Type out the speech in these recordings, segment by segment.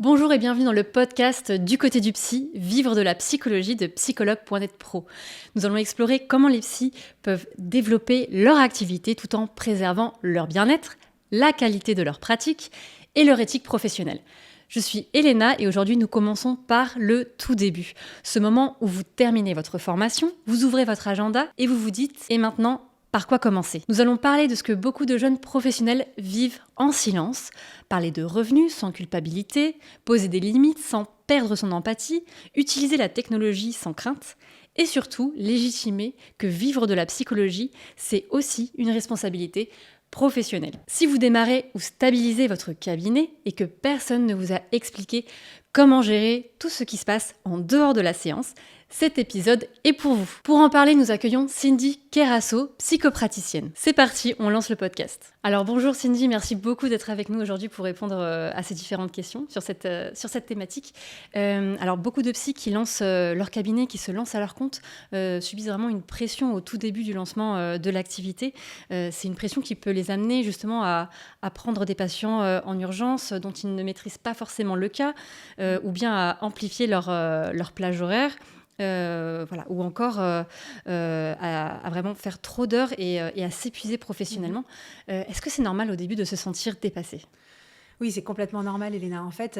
Bonjour et bienvenue dans le podcast Du côté du psy, vivre de la psychologie de psychologue.net pro. Nous allons explorer comment les psys peuvent développer leur activité tout en préservant leur bien-être, la qualité de leur pratique et leur éthique professionnelle. Je suis Elena et aujourd'hui nous commençons par le tout début. Ce moment où vous terminez votre formation, vous ouvrez votre agenda et vous vous dites « et maintenant ?» Par quoi commencer ? Nous allons parler de ce que beaucoup de jeunes professionnels vivent en silence, parler de revenus sans culpabilité, poser des limites sans perdre son empathie, utiliser la technologie sans crainte et surtout légitimer que vivre de la psychologie, c'est aussi une responsabilité professionnelle. Si vous démarrez ou stabilisez votre cabinet et que personne ne vous a expliqué comment gérer tout ce qui se passe en dehors de la séance, cet épisode est pour vous. Pour en parler, nous accueillons Cindy Kerasso, psychopraticienne. C'est parti, on lance le podcast. Alors bonjour Cindy, merci beaucoup d'être avec nous aujourd'hui pour répondre à ces différentes questions sur cette thématique. Alors beaucoup de psys qui lancent leur cabinet, qui se lancent à leur compte, subissent vraiment une pression au tout début du lancement de l'activité. C'est une pression qui peut les amener justement à prendre des patients en urgence dont ils ne maîtrisent pas forcément le cas, ou bien à amplifier leur plage horaire. Ou encore à vraiment faire trop d'heures et à s'épuiser professionnellement. Est-ce que c'est normal au début de se sentir dépassé ? Oui, c'est complètement normal, Elena. En fait,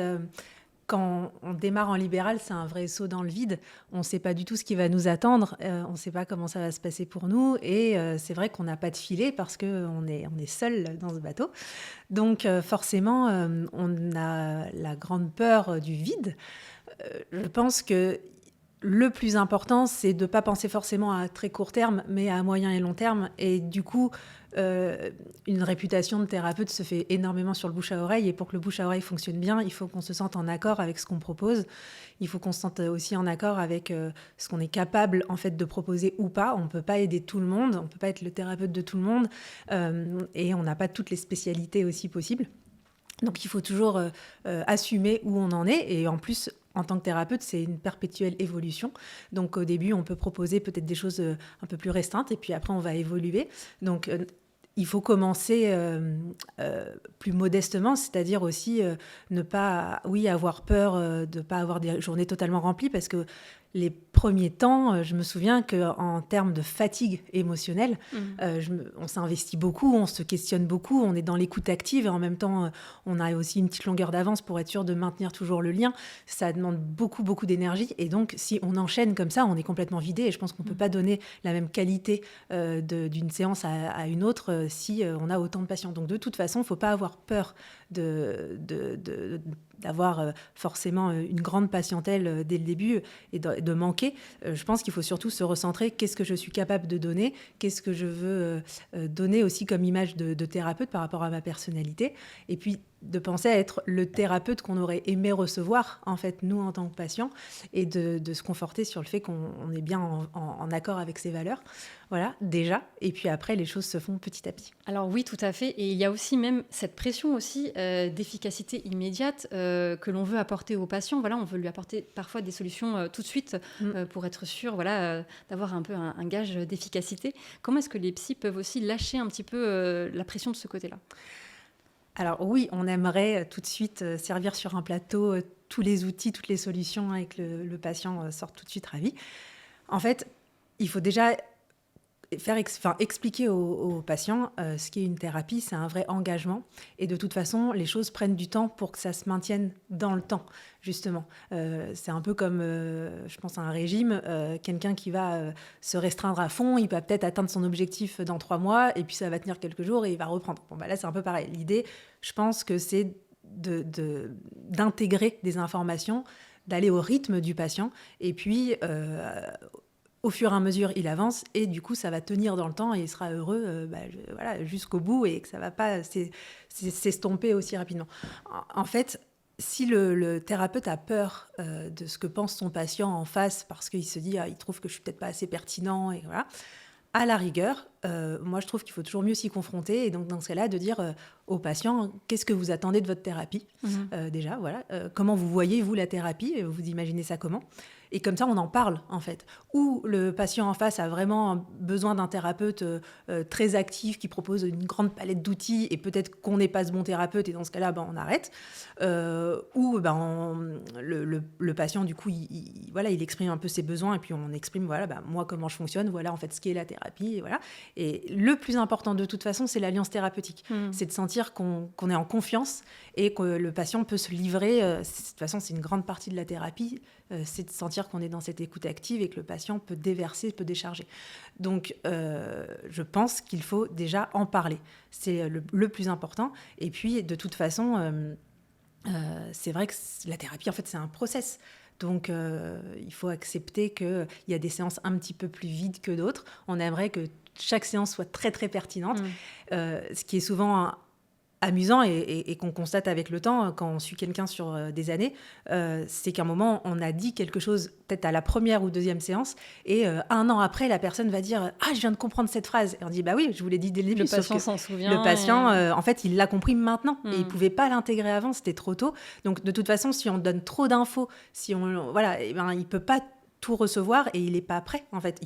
quand on démarre en libéral, c'est un vrai saut dans le vide. On ne sait pas du tout ce qui va nous attendre. On ne sait pas comment ça va se passer pour nous. Et c'est vrai qu'on n'a pas de filet parce qu'on est seul dans ce bateau. Donc forcément, on a la grande peur du vide. Je pense que le plus important, c'est de ne pas penser forcément à très court terme, mais à moyen et long terme. Et du coup, une réputation de thérapeute se fait énormément sur le bouche à oreille. Et pour que le bouche à oreille fonctionne bien, il faut qu'on se sente en accord avec ce qu'on propose. Il faut qu'on se sente aussi en accord avec ce qu'on est capable en fait de proposer ou pas. On ne peut pas aider tout le monde, on ne peut pas être le thérapeute de tout le monde. Et on n'a pas toutes les spécialités aussi possibles. Donc il faut toujours assumer où on en est. Et en plus, en tant que thérapeute, c'est une perpétuelle évolution. Donc au début, on peut proposer peut-être des choses un peu plus restreintes et puis après, on va évoluer. Donc il faut commencer plus modestement, c'est-à-dire aussi ne pas avoir peur de ne pas avoir des journées totalement remplies parce que les premiers temps, je me souviens qu'en termes de fatigue émotionnelle, on s'investit beaucoup, on se questionne beaucoup, on est dans l'écoute active et en même temps, on a aussi une petite longueur d'avance pour être sûr de maintenir toujours le lien. Ça demande beaucoup, beaucoup d'énergie et donc si on enchaîne comme ça, on est complètement vidé et je pense qu'on ne peut pas donner la même qualité d'une séance à une autre si on a autant de patients. Donc de toute façon, il ne faut pas avoir peur d'avoir forcément une grande patientèle dès le début et de manquer. Je pense qu'il faut surtout se recentrer. Qu'est-ce que je suis capable de donner ? Qu'est-ce que je veux donner aussi comme image de thérapeute par rapport à ma personnalité ? Et puis, de penser à être le thérapeute qu'on aurait aimé recevoir, en fait, nous, en tant que patients, et de se conforter sur le fait qu'on est bien en accord avec ses valeurs. Voilà, déjà. Et puis après, les choses se font petit à petit. Alors oui, tout à fait. Et il y a aussi même cette pression aussi d'efficacité immédiate que l'on veut apporter aux patients. Voilà, on veut lui apporter parfois des solutions tout de suite pour être sûr d'avoir un peu un gage d'efficacité. Comment est-ce que les psys peuvent aussi lâcher un petit peu la pression de ce côté-là ? Alors oui, on aimerait tout de suite servir sur un plateau tous les outils, toutes les solutions et que le patient sorte tout de suite ravi. En fait, il faut déjà expliquer aux patients ce qu'est une thérapie, c'est un vrai engagement. Et de toute façon, les choses prennent du temps pour que ça se maintienne dans le temps, justement. C'est un peu comme, je pense, à un régime. Quelqu'un qui va se restreindre à fond, il va peut-être atteindre son objectif dans 3 mois, et puis ça va tenir quelques jours et il va reprendre. Bon, là, c'est un peu pareil. L'idée, je pense que c'est d'intégrer des informations, d'aller au rythme du patient, et puis au fur et à mesure, il avance et du coup, ça va tenir dans le temps et il sera heureux jusqu'au bout et que ça ne va pas s'estomper aussi rapidement. En fait, si le thérapeute a peur de ce que pense son patient en face parce qu'il se dit il trouve que je ne suis peut-être pas assez pertinent, et voilà, à la rigueur, moi, je trouve qu'il faut toujours mieux s'y confronter. Et donc, dans ce cas-là, de dire aux patients, qu'est-ce que vous attendez de votre thérapie ? Déjà, voilà. Comment vous voyez, vous, la thérapie ? Vous imaginez ça comment ? Et comme ça, on en parle, en fait. Ou le patient en face a vraiment besoin d'un thérapeute très actif qui propose une grande palette d'outils et peut-être qu'on n'est pas ce bon thérapeute et dans ce cas-là, on arrête. Ou le patient, du coup, il exprime un peu ses besoins et puis on exprime, moi, comment je fonctionne, voilà, en fait, ce qu'est la thérapie, et voilà. Et le plus important, de toute façon, c'est l'alliance thérapeutique. C'est de sentir qu'on est en confiance et que le patient peut se livrer. De toute façon, c'est une grande partie de la thérapie, c'est de sentir qu'on est dans cette écoute active et que le patient peut déverser, peut décharger. Donc, je pense qu'il faut déjà en parler. C'est le plus important. Et puis, de toute façon, c'est vrai que la thérapie, en fait, c'est un process. Donc, il faut accepter qu'il y a des séances un petit peu plus vides que d'autres. On aimerait que chaque séance soit très, très pertinente. Ce qui est souvent amusant et qu'on constate avec le temps quand on suit quelqu'un sur des années, c'est qu'à un moment, on a dit quelque chose peut-être à la première ou deuxième séance et 1 an après, la personne va dire « Ah, je viens de comprendre cette phrase ». Et on dit « Bah oui, je vous l'ai dit dès le début ». Le patient s'en souvient. Le patient, en fait, il l'a compris maintenant et il ne pouvait pas l'intégrer avant, c'était trop tôt. Donc, de toute façon, si on donne trop d'infos, il ne peut pas tout recevoir et il n'est pas prêt. En fait,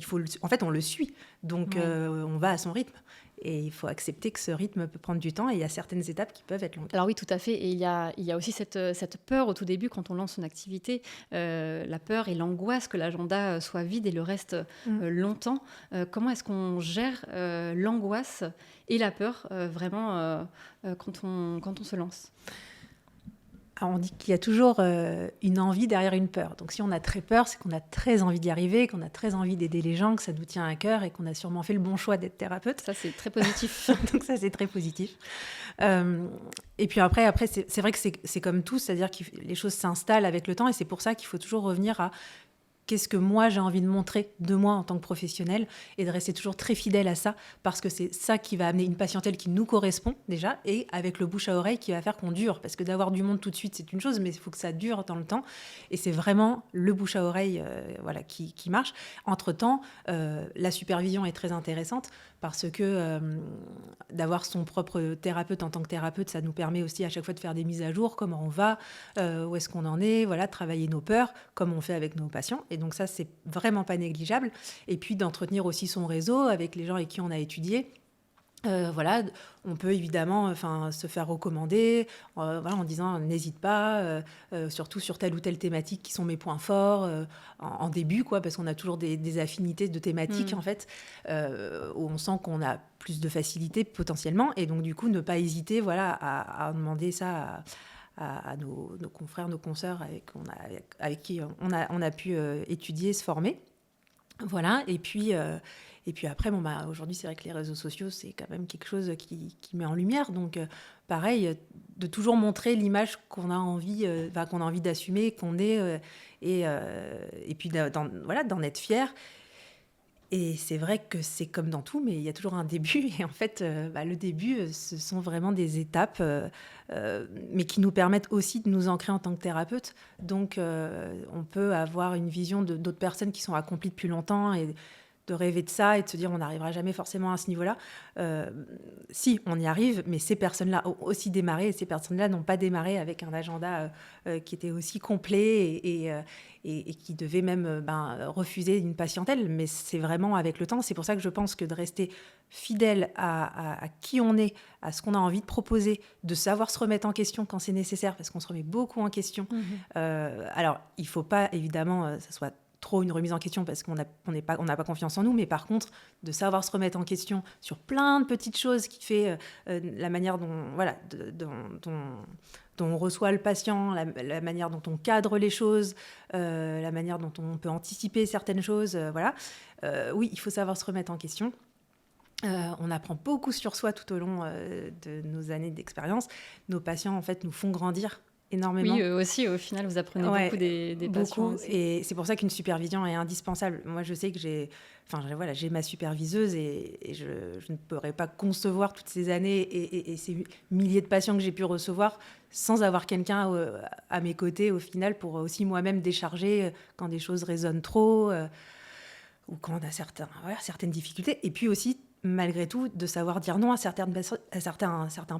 on le suit. Donc, on va à son rythme. Et il faut accepter que ce rythme peut prendre du temps et il y a certaines étapes qui peuvent être longues. Alors oui, tout à fait. Et il y a aussi cette peur au tout début quand on lance une activité, la peur et l'angoisse que l'agenda soit vide et le reste longtemps. Comment est-ce qu'on gère l'angoisse et la peur vraiment quand on se lance ? Alors on dit qu'il y a toujours une envie derrière une peur. Donc si on a très peur, c'est qu'on a très envie d'y arriver, qu'on a très envie d'aider les gens, que ça nous tient à cœur et qu'on a sûrement fait le bon choix d'être thérapeute. Ça, c'est très positif. Donc ça, c'est très positif. Et puis après c'est vrai que c'est comme tout, c'est-à-dire que les choses s'installent avec le temps et c'est pour ça qu'il faut toujours revenir à qu'est-ce que moi j'ai envie de montrer de moi en tant que professionnelle et de rester toujours très fidèle à ça parce que c'est ça qui va amener une patientèle qui nous correspond déjà et avec le bouche à oreille qui va faire qu'on dure parce que d'avoir du monde tout de suite c'est une chose mais il faut que ça dure dans le temps et c'est vraiment le bouche à oreille qui marche. Entre-temps, la supervision est très intéressante parce que d'avoir son propre thérapeute en tant que thérapeute, ça nous permet aussi à chaque fois de faire des mises à jour, comment on va, où est-ce qu'on en est, travailler nos peurs, comme on fait avec nos patients. Et donc ça, c'est vraiment pas négligeable. Et puis d'entretenir aussi son réseau avec les gens avec qui on a étudié. On peut évidemment se faire recommander en disant n'hésite pas, surtout sur telle ou telle thématique qui sont mes points forts en début, parce qu'on a toujours des affinités de thématiques en fait, où on sent qu'on a plus de facilité potentiellement, et donc du coup ne pas hésiter à demander ça à nos confrères, nos consoeurs avec qui on a pu étudier, se former. Voilà, et puis après, aujourd'hui, c'est vrai que les réseaux sociaux, c'est quand même quelque chose qui met en lumière. Donc, pareil, de toujours montrer l'image qu'on a envie d'assumer, qu'on est, et puis d'en être fier. Et c'est vrai que c'est comme dans tout, mais il y a toujours un début. Et en fait, le début, ce sont vraiment des étapes, mais qui nous permettent aussi de nous ancrer en tant que thérapeute. Donc, on peut avoir une vision d'autres personnes qui sont accomplies depuis longtemps et de rêver de ça et de se dire on n'arrivera jamais forcément à ce niveau-là. Si, on y arrive, mais ces personnes-là ont aussi démarré et ces personnes-là n'ont pas démarré avec un agenda qui était aussi complet et qui devait même refuser une patientèle. Mais c'est vraiment avec le temps. C'est pour ça que je pense que de rester fidèle à qui on est, à ce qu'on a envie de proposer, de savoir se remettre en question quand c'est nécessaire, parce qu'on se remet beaucoup en question. Alors, il ne faut pas, évidemment, ça soit trop une remise en question parce qu'on n'a pas confiance en nous, mais par contre, de savoir se remettre en question sur plein de petites choses qui fait la manière dont on reçoit le patient, la manière dont on cadre les choses, la manière dont on peut anticiper certaines choses, oui, il faut savoir se remettre en question. On apprend beaucoup sur soi tout au long de nos années d'expérience. Nos patients, en fait, nous font grandir énormément. Oui, eux aussi, au final, vous apprenez beaucoup des patients aussi. Et c'est pour ça qu'une supervision est indispensable. Moi, je sais que j'ai ma superviseuse et je ne pourrais pas concevoir toutes ces années et ces milliers de patients que j'ai pu recevoir sans avoir quelqu'un à mes côtés, au final, pour aussi moi-même décharger quand des choses résonnent trop ou quand on a certaines difficultés. Et puis aussi, malgré tout, de savoir dire non à certains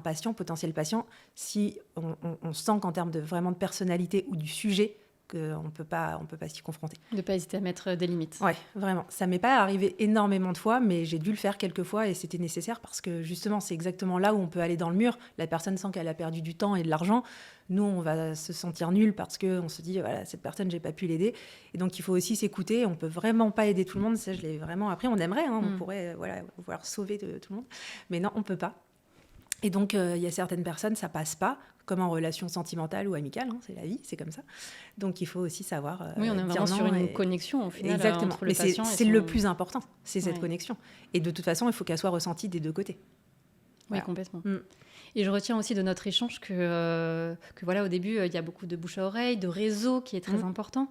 patients, potentiels patients, si on sent qu'en termes vraiment de personnalité ou du sujet, qu'on ne peut pas s'y confronter. De ne pas hésiter à mettre des limites. Oui, vraiment. Ça ne m'est pas arrivé énormément de fois, mais j'ai dû le faire quelques fois et c'était nécessaire parce que justement, c'est exactement là où on peut aller dans le mur. La personne sent qu'elle a perdu du temps et de l'argent. Nous, on va se sentir nul parce qu'on se dit, voilà, cette personne, je n'ai pas pu l'aider. Et donc, il faut aussi s'écouter. On ne peut vraiment pas aider tout le monde. Ça, je l'ai vraiment appris. On aimerait, on pourrait vouloir sauver tout le monde. Mais non, on ne peut pas. Et donc, il y a certaines personnes, ça passe pas, comme en relation sentimentale ou amicale, c'est la vie, c'est comme ça. Donc, il faut aussi savoir oui, on est vraiment sur une connexion, au final, exactement. entre le patient et c'est le plus important, c'est cette connexion. Et de toute façon, il faut qu'elle soit ressentie des deux côtés. Oui, Voilà. complètement. Et je retiens aussi de notre échange que voilà, au début, il y a beaucoup de bouche à oreille, de réseau qui est très important.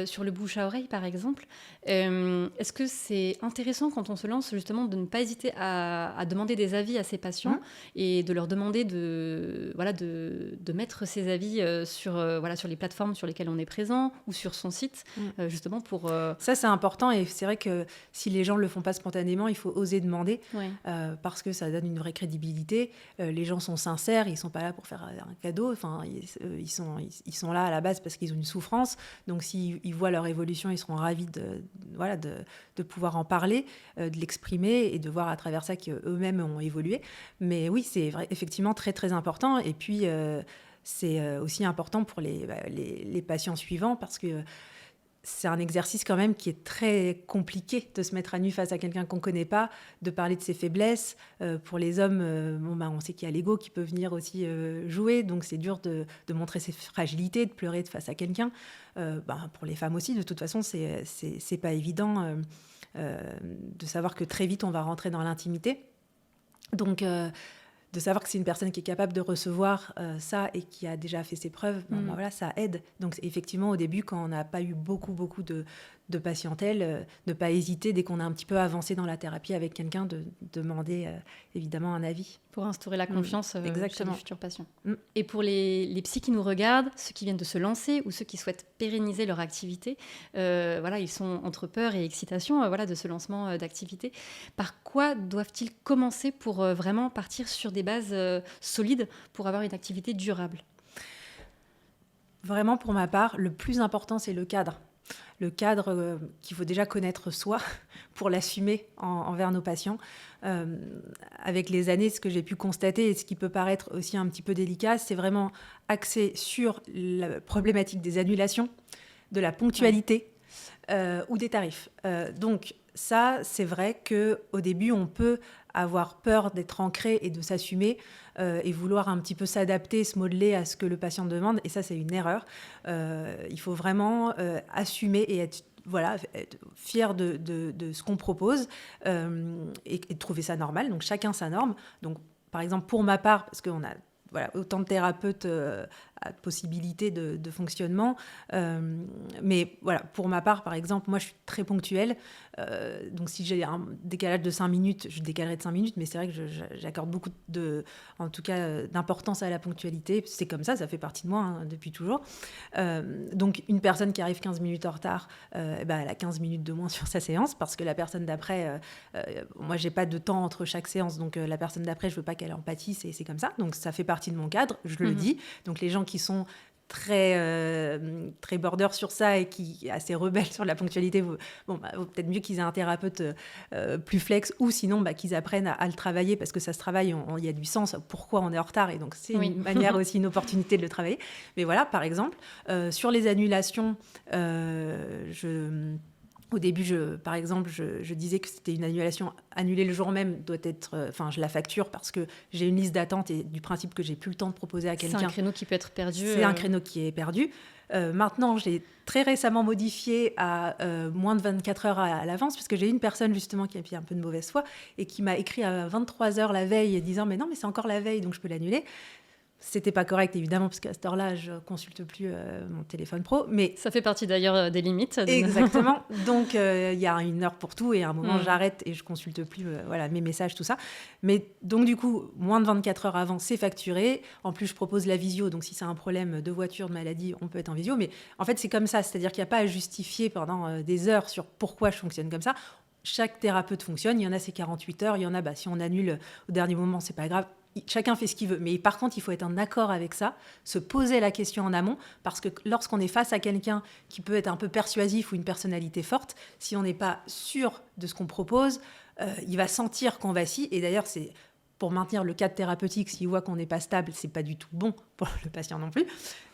Sur le bouche à oreille, par exemple, est-ce que c'est intéressant quand on se lance, justement, de ne pas hésiter à demander des avis à ses patients et de leur demander de mettre ses avis sur les plateformes sur lesquelles on est présent ou sur son site, justement pour... Ça, c'est important et c'est vrai que si les gens ne le font pas spontanément, il faut oser demander parce que ça donne une vraie crédibilité. Les gens sont sincères, ils ne sont pas là pour faire un cadeau. Enfin, ils sont là à la base parce qu'ils ont une souffrance. Donc, s'ils voient leur évolution, ils seront ravis de pouvoir en parler, de l'exprimer et de voir à travers ça qu'eux-mêmes ont évolué. Mais oui, c'est effectivement très, très important. Et puis, c'est aussi important pour les patients suivants parce que c'est un exercice quand même qui est très compliqué de se mettre à nu face à quelqu'un qu'on ne connaît pas, de parler de ses faiblesses. Pour les hommes, on sait qu'il y a l'ego qui peut venir aussi jouer, donc c'est dur de montrer ses fragilités, de pleurer face à quelqu'un. Pour les femmes aussi, de toute façon, c'est pas évident de savoir que très vite on va rentrer dans l'intimité. Donc de savoir que c'est une personne qui est capable de recevoir ça et qui a déjà fait ses preuves, ça aide. Donc effectivement, au début, quand on n'a pas eu beaucoup de patientèle, ne pas hésiter, dès qu'on a un petit peu avancé dans la thérapie avec quelqu'un, de demander évidemment un avis. Pour instaurer la confiance chez les futurs patients. Mm. Et pour les psys qui nous regardent, ceux qui viennent de se lancer ou ceux qui souhaitent pérenniser leur activité, ils sont entre peur et excitation de ce lancement d'activité. Par quoi doivent-ils commencer pour vraiment partir sur des bases solides pour avoir une activité durable ? Vraiment, pour ma part, le plus important, c'est le cadre. Le cadre qu'il faut déjà connaître soi pour l'assumer envers nos patients. Avec les années, ce que j'ai pu constater et ce qui peut paraître aussi un petit peu délicat, c'est vraiment axé sur la problématique des annulations, de la ponctualité ou des tarifs. Donc ça, c'est vrai qu'au début, on peut avoir peur d'être ancré et de s'assumer et vouloir un petit peu s'adapter, se modeler à ce que le patient demande. Et ça, c'est une erreur. Il faut vraiment assumer et être fier de ce qu'on propose et trouver ça normal. Donc, chacun sa norme. Donc, par exemple, pour ma part, parce qu'on a autant de thérapeutes à possibilité de fonctionnement. Mais voilà, pour ma part, par exemple, moi, je suis très ponctuelle. Donc, si j'ai un décalage de 5 minutes, je décalerai de 5 minutes. Mais c'est vrai que j'accorde beaucoup d'importance à la ponctualité. C'est comme ça fait partie de moi depuis toujours. Donc, une personne qui arrive 15 minutes en retard, elle a 15 minutes de moins sur sa séance parce que la personne d'après, moi, j'ai pas de temps entre chaque séance. Donc, la personne d'après, je veux pas qu'elle en pâtisse et c'est comme ça. Donc, ça fait partie de mon cadre, je le dis. Donc, les gens qui sont très border sur ça et qui assez rebelles sur la ponctualité, vaut peut-être mieux qu'ils aient un thérapeute plus flex ou sinon qu'ils apprennent à le travailler parce que ça se travaille, il y a du sens, pourquoi on est en retard et donc c'est une manière aussi, une opportunité de le travailler. Mais voilà, par exemple, sur les annulations, au début, par exemple, je disais que c'était une annulation annulée le jour même, je la facture parce que j'ai une liste d'attente et du principe que j'ai plus le temps de proposer à quelqu'un. C'est un créneau qui peut être perdu. C'est un créneau qui est perdu. Maintenant, j'ai très récemment modifié à moins de 24 heures à l'avance parce que j'ai une personne justement qui a eu un peu de mauvaise foi et qui m'a écrit à 23 heures la veille disant « mais non, mais c'est encore la veille, donc je peux l'annuler ». C'était pas correct, évidemment, parce qu'à cette heure-là, je consulte plus mon téléphone pro. Mais ça fait partie d'ailleurs des limites. Exactement. Donc, il y a une heure pour tout et à un moment, j'arrête et je consulte plus mes messages, tout ça. Mais donc, du coup, moins de 24 heures avant, c'est facturé. En plus, je propose la visio. Donc, si c'est un problème de voiture, de maladie, on peut être en visio. Mais en fait, c'est comme ça. C'est-à-dire qu'il n'y a pas à justifier pendant des heures sur pourquoi je fonctionne comme ça. chaque thérapeute fonctionne. Il y en a, c'est 48 heures. Il y en a, si on annule au dernier moment, c'est pas grave. Chacun fait ce qu'il veut. Mais par contre, il faut être en accord avec ça, se poser la question en amont, parce que lorsqu'on est face à quelqu'un qui peut être un peu persuasif ou une personnalité forte, si on n'est pas sûr de ce qu'on propose, il va sentir qu'on vacille. Et d'ailleurs, c'est pour maintenir le cadre thérapeutique, s'il voit qu'on n'est pas stable, c'est pas du tout bon pour le patient non plus.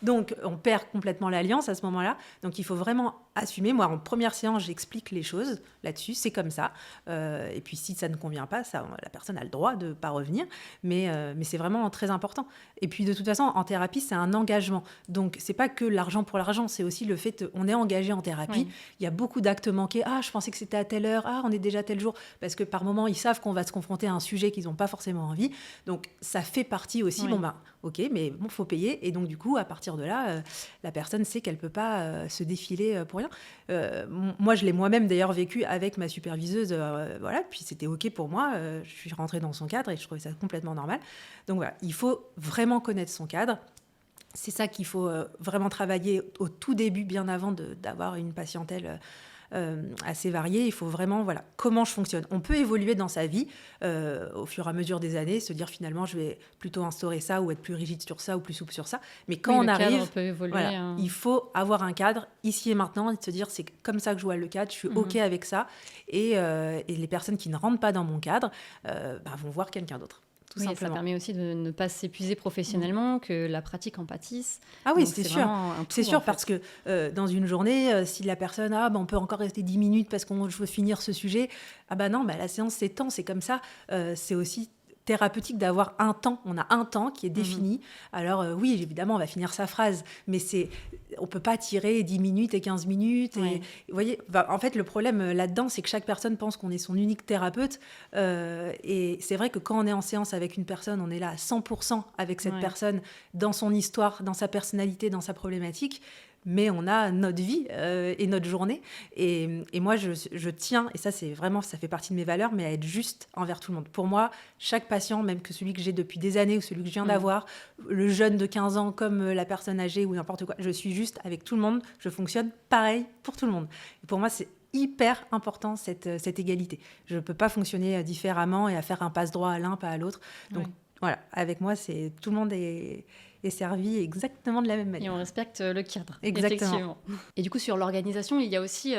Donc, on perd complètement l'alliance à ce moment-là. Donc, il faut vraiment assumer. Moi, en première séance, j'explique les choses là-dessus. C'est comme ça. Et puis, si ça ne convient pas, la personne a le droit de ne pas revenir. Mais c'est vraiment très important. Et puis, de toute façon, en thérapie, c'est un engagement. Donc, c'est pas que l'argent pour l'argent. C'est aussi le fait qu'on est engagé en thérapie. Oui. Il y a beaucoup d'actes manqués. Ah, je pensais que c'était à telle heure. Ah, on est déjà tel jour. Parce que par moment, ils savent qu'on va se confronter à un sujet qu'ils n'ont pas forcément envie. Donc, ça fait partie aussi. Oui. Ok, mais bon, faut payer. Et donc, du coup, à partir de là, la personne sait qu'elle peut pas se défiler pour rien. Moi, je l'ai moi-même d'ailleurs vécu avec ma superviseuse. Voilà, puis c'était ok pour moi. Je suis rentrée dans son cadre et je trouvais ça complètement normal. Donc voilà, il faut vraiment connaître son cadre. C'est ça qu'il faut vraiment travailler au tout début, bien avant d'avoir une patientèle assez variée. Il faut vraiment, voilà, comment je fonctionne. On peut évoluer dans sa vie au fur et à mesure des années, se dire finalement, je vais plutôt instaurer ça ou être plus rigide sur ça ou plus souple sur ça. Mais quand on arrive, peut évoluer, voilà, il faut avoir un cadre ici et maintenant et de se dire, c'est comme ça que je vois le cadre, je suis OK avec ça. Et les personnes qui ne rentrent pas dans mon cadre vont voir quelqu'un d'autre. Oui, ça permet aussi de ne pas s'épuiser professionnellement, que la pratique en pâtisse. Ah oui, c'est sûr. C'est sûr, parce que dans une journée, si la personne, on peut encore rester 10 minutes parce qu'on veut finir ce sujet, non, la séance s'étend, c'est comme ça. C'est aussi thérapeutique d'avoir un temps. On a un temps qui est défini. Alors oui, évidemment, on va finir sa phrase, mais on peut pas tirer 10 minutes et 15 minutes. Et, vous voyez, en fait, le problème là-dedans, c'est que chaque personne pense qu'on est son unique thérapeute. Et c'est vrai que quand on est en séance avec une personne, on est là à 100% avec cette personne, dans son histoire, dans sa personnalité, dans sa problématique. Mais on a notre vie et notre journée. Et moi, je tiens, et ça, c'est vraiment, ça fait partie de mes valeurs, mais à être juste envers tout le monde. Pour moi, chaque patient, même que celui que j'ai depuis des années ou celui que je viens d'avoir, le jeune de 15 ans comme la personne âgée ou n'importe quoi, je suis juste avec tout le monde. Je fonctionne pareil pour tout le monde. Et pour moi, c'est hyper important, cette égalité. Je ne peux pas fonctionner différemment et à faire un passe-droit à l'un, pas à l'autre. Donc, voilà, avec moi, tout le monde est servi exactement de la même manière. Et on respecte le cadre. Exactement. Effectivement. Et du coup, sur l'organisation, il y a aussi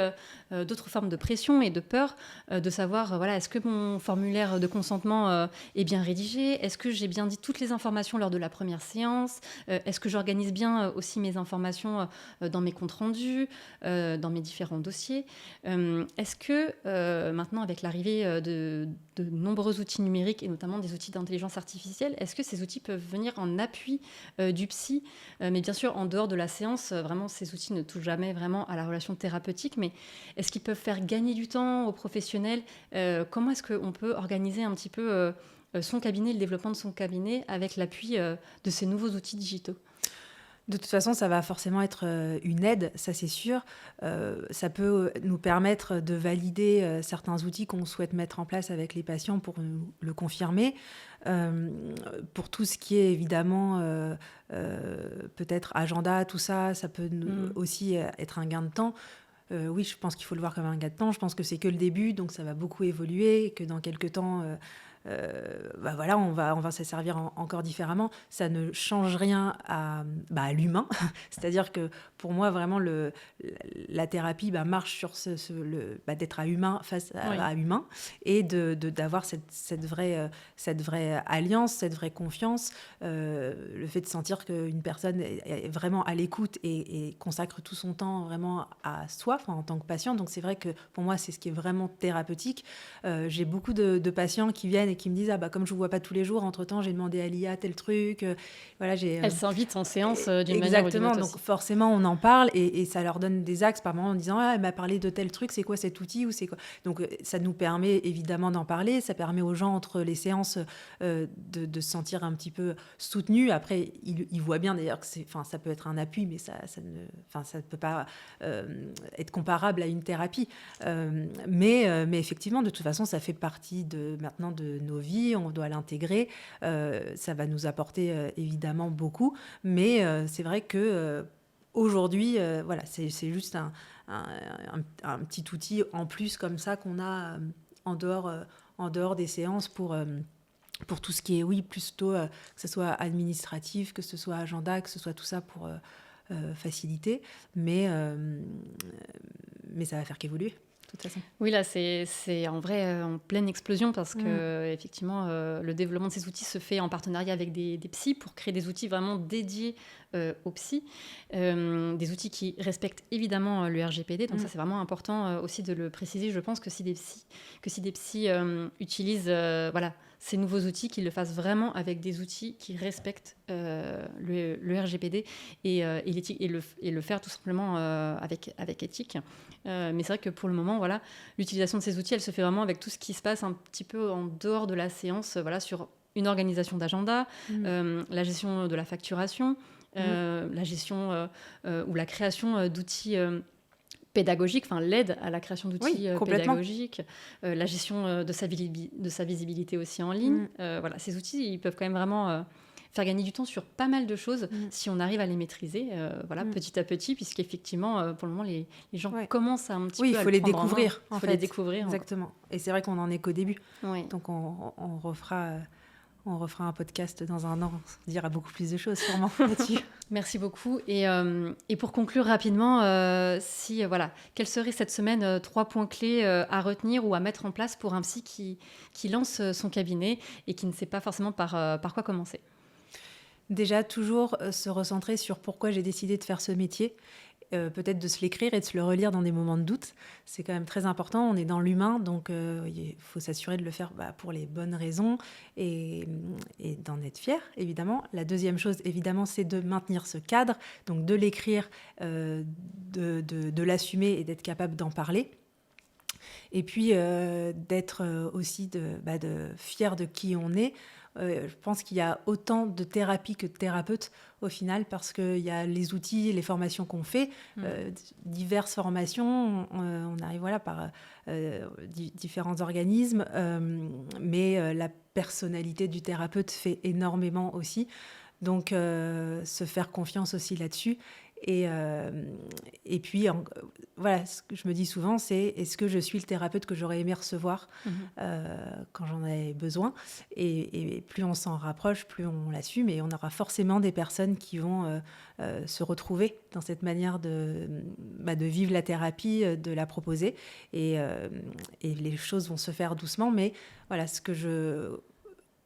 d'autres formes de pression et de peur de savoir, est-ce que mon formulaire de consentement est bien rédigé ? Est-ce que j'ai bien dit toutes les informations lors de la première séance ? Est-ce que j'organise bien aussi mes informations dans mes comptes rendus, dans mes différents dossiers ? Est-ce que maintenant, avec l'arrivée de nombreux outils numériques et notamment des outils d'intelligence artificielle, est-ce que ces outils peuvent venir en appui du psy, mais bien sûr en dehors de la séance, vraiment ces outils ne touchent jamais vraiment à la relation thérapeutique, mais est-ce qu'ils peuvent faire gagner du temps aux professionnels ? Comment est-ce qu'on peut organiser un petit peu son cabinet, le développement de son cabinet avec l'appui de ces nouveaux outils digitaux ? De toute façon, ça va forcément être une aide, ça c'est sûr. Ça peut nous permettre de valider certains outils qu'on souhaite mettre en place avec les patients pour nous le confirmer. Pour tout ce qui est évidemment peut-être agenda, tout ça, ça peut aussi être un gain de temps. Oui, je pense qu'il faut le voir comme un gain de temps. Je pense que c'est que le début, donc ça va beaucoup évoluer et que dans quelques temps... voilà, on va se servir encore différemment. Ça ne change rien à l'humain. C'est-à-dire que pour moi, vraiment, la thérapie marche sur d'être à humain face à humain et d'avoir cette vraie alliance, cette vraie confiance. Le fait de sentir qu'une personne est vraiment à l'écoute et consacre tout son temps vraiment à soi, en tant que patient. Donc c'est vrai que pour moi, c'est ce qui est vraiment thérapeutique. J'ai beaucoup de patients qui viennent et qui me disent comme je vous vois pas tous les jours, entre-temps j'ai demandé à l'IA tel truc, Elle s'invite en séance d'une manière ou d'une autre. Exactement, donc forcément on en parle et ça leur donne des axes par moment en disant elle m'a parlé de tel truc, c'est quoi cet outil ou c'est quoi. Donc ça nous permet évidemment d'en parler, ça permet aux gens entre les séances de se sentir un petit peu soutenus. Après ils voient bien d'ailleurs que ça peut être un appui, mais ça ne peut pas être comparable à une thérapie. Mais effectivement, de toute façon, ça fait partie maintenant de nos vies, on doit l'intégrer. Ça va nous apporter évidemment beaucoup, mais c'est vrai que aujourd'hui, voilà, c'est juste un petit outil en plus comme ça qu'on a en dehors des séances pour tout ce qui est, oui, plutôt que ce soit administratif, que ce soit agenda, que ce soit tout ça pour faciliter. Mais ça va faire qu'évoluer, de toute façon. Oui, là, c'est en vrai en pleine explosion parce que effectivement, le développement de ces outils se fait en partenariat avec des psys pour créer des outils vraiment dédiés aux psys. Des outils qui respectent évidemment le RGPD. Donc ça, c'est vraiment important aussi de le préciser. Je pense que si des psys utilisent voilà, ces nouveaux outils, qu'ils le fassent vraiment avec des outils qui respectent le RGPD et l'éthique, et le faire tout simplement avec éthique. Mais c'est vrai que pour le moment, voilà, l'utilisation de ces outils, elle se fait vraiment avec tout ce qui se passe un petit peu en dehors de la séance, voilà, sur une organisation d'agenda, la gestion de la facturation, la gestion ou la création d'outils pédagogiques, enfin l'aide à la création d'outils pédagogiques, la gestion de sa visibilité aussi en ligne. Voilà, ces outils, ils peuvent quand même vraiment faire gagner du temps sur pas mal de choses si on arrive à les maîtriser voilà, petit à petit, puisqu'effectivement, pour le moment, les gens commencent à un petit peu à il faut les découvrir. Il faut les découvrir. Exactement. Et c'est vrai qu'on n'en est qu'au début. Oui. Donc on refera un podcast dans un an. On dira beaucoup plus de choses sûrement là-dessus. Merci beaucoup. Et pour conclure rapidement, voilà, quels seraient cette semaine 3 points clés à retenir ou à mettre en place pour un psy qui lance son cabinet et qui ne sait pas forcément par quoi commencer? Déjà, toujours se recentrer sur pourquoi j'ai décidé de faire ce métier. Peut-être de se l'écrire et de se le relire dans des moments de doute. C'est quand même très important. On est dans l'humain, donc il faut s'assurer de le faire pour les bonnes raisons et d'en être fier, évidemment. La deuxième chose, évidemment, c'est de maintenir ce cadre, donc de l'écrire, de l'assumer et d'être capable d'en parler. Et puis d'être aussi fier de qui on est. Je pense qu'il y a autant de thérapies que de thérapeutes au final, parce qu'il y a les outils, les formations qu'on fait, diverses formations, on arrive par différents organismes, mais la personnalité du thérapeute fait énormément aussi. Donc se faire confiance aussi là-dessus. Et puis, voilà, ce que je me dis souvent, c'est est-ce que je suis le thérapeute que j'aurais aimé recevoir quand j'en avais besoin, et plus on s'en rapproche, plus on l'assume, et on aura forcément des personnes qui vont se retrouver dans cette manière de vivre la thérapie, de la proposer, et les choses vont se faire doucement. Mais voilà,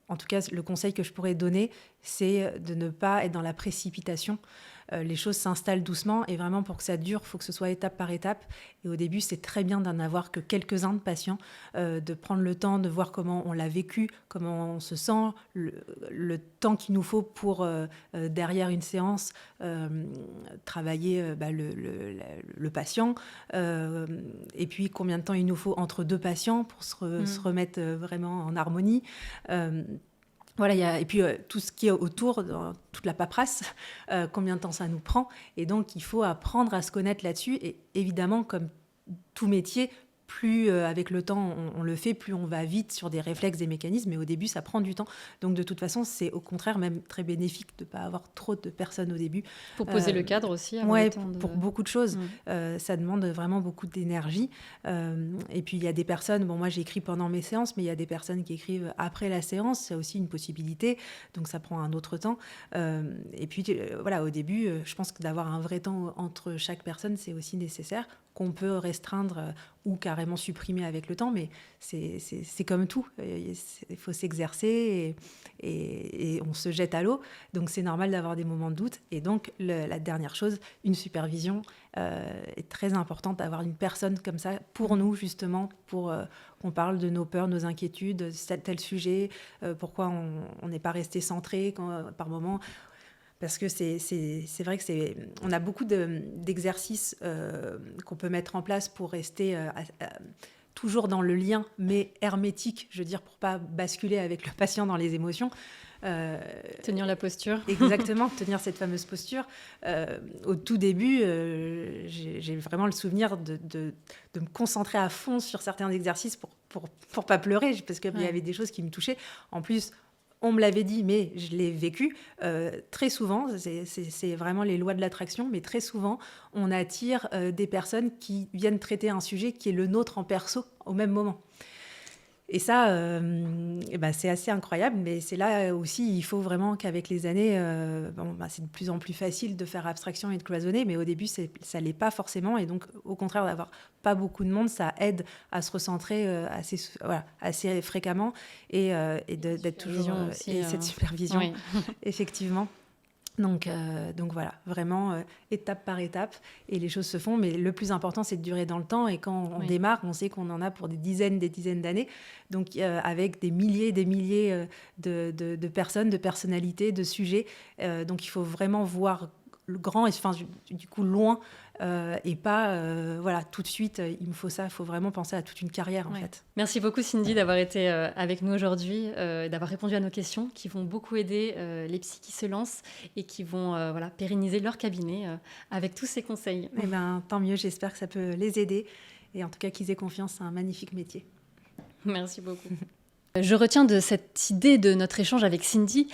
en tout cas, le conseil que je pourrais donner, c'est de ne pas être dans la précipitation. Les choses s'installent doucement, et vraiment, pour que ça dure, il faut que ce soit étape par étape. Et au début, c'est très bien d'en avoir que quelques-uns de patients, de prendre le temps de voir comment on l'a vécu, comment on se sent, le temps qu'il nous faut pour, derrière une séance, travailler le patient, et puis combien de temps il nous faut entre deux patients pour se remettre vraiment en harmonie. Voilà, et puis tout ce qui est autour, toute la paperasse, combien de temps ça nous prend. Et donc, il faut apprendre à se connaître là-dessus. Et évidemment, comme tout métier, plus avec le temps on le fait, plus on va vite sur des réflexes, des mécanismes. Mais au début, ça prend du temps. Donc, de toute façon, c'est au contraire même très bénéfique de ne pas avoir trop de personnes au début. Pour poser le cadre aussi. Pour beaucoup de choses. Ça demande vraiment beaucoup d'énergie. Et puis, il y a des personnes... Bon, moi, j'écris pendant mes séances, mais il y a des personnes qui écrivent après la séance. C'est aussi une possibilité. Donc, ça prend un autre temps. Et puis, voilà, au début, je pense que d'avoir un vrai temps entre chaque personne, c'est aussi nécessaire, qu'on peut restreindre ou carrément supprimer avec le temps, mais c'est comme tout. Il faut s'exercer et on se jette à l'eau. Donc, c'est normal d'avoir des moments de doute. Et donc, la dernière chose, une supervision est très importante, d'avoir une personne comme ça pour nous, justement, pour qu'on parle de nos peurs, nos inquiétudes, tel sujet, pourquoi on n'est pas resté centré par moment. Parce que c'est vrai que on a beaucoup d'exercices qu'on peut mettre en place pour rester toujours dans le lien, mais hermétique, je veux dire, pour pas basculer avec le patient dans les émotions. Tenir la posture. Exactement, tenir cette fameuse posture. Au tout début, j'ai vraiment le souvenir de me concentrer à fond sur certains exercices pour pas pleurer, parce qu'il y avait des choses qui me touchaient. En plus, on me l'avait dit, mais je l'ai vécu très souvent. C'est vraiment les lois de l'attraction, mais très souvent, on attire des personnes qui viennent traiter un sujet qui est le nôtre en perso au même moment. Et ça, c'est assez incroyable, mais c'est là aussi, il faut vraiment qu'avec les années, c'est de plus en plus facile de faire abstraction et de cloisonner, mais au début, ça ne l'est pas forcément. Et donc, au contraire, d'avoir pas beaucoup de monde, ça aide à se recentrer assez fréquemment et d'être toujours... aussi, et cette supervision, oui. effectivement. Donc voilà, vraiment étape par étape, et les choses se font, mais le plus important, c'est de durer dans le temps, et quand on démarre, on sait qu'on en a pour des dizaines d'années, donc avec des milliers de personnes, de personnalités, de sujets, donc il faut vraiment voir le grand, et du coup loin, et pas tout de suite, il me faut ça, il faut vraiment penser à toute une carrière en fait. Merci beaucoup Cindy d'avoir été avec nous aujourd'hui, d'avoir répondu à nos questions qui vont beaucoup aider les psys qui se lancent et qui vont pérenniser leur cabinet avec tous ces conseils. Eh ben, tant mieux, j'espère que ça peut les aider, et en tout cas qu'ils aient confiance, c'est un magnifique métier. Merci beaucoup. Je retiens de cette idée de notre échange avec Cindy,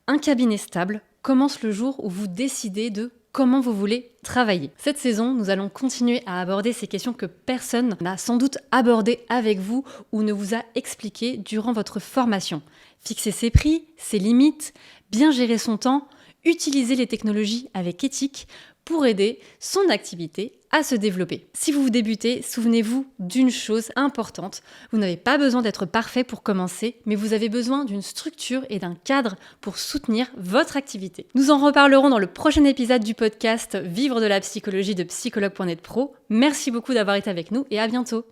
un cabinet stable commence le jour où vous décidez de comment vous voulez travailler. Cette saison, nous allons continuer à aborder ces questions que personne n'a sans doute abordées avec vous ou ne vous a expliquées durant votre formation. Fixer ses prix, ses limites, bien gérer son temps, utiliser les technologies avec éthique pour aider son activité à se développer. Si vous débutez, souvenez-vous d'une chose importante. Vous n'avez pas besoin d'être parfait pour commencer, mais vous avez besoin d'une structure et d'un cadre pour soutenir votre activité. Nous en reparlerons dans le prochain épisode du podcast Vivre de la psychologie de Psychologue.net Pro. Merci beaucoup d'avoir été avec nous et à bientôt.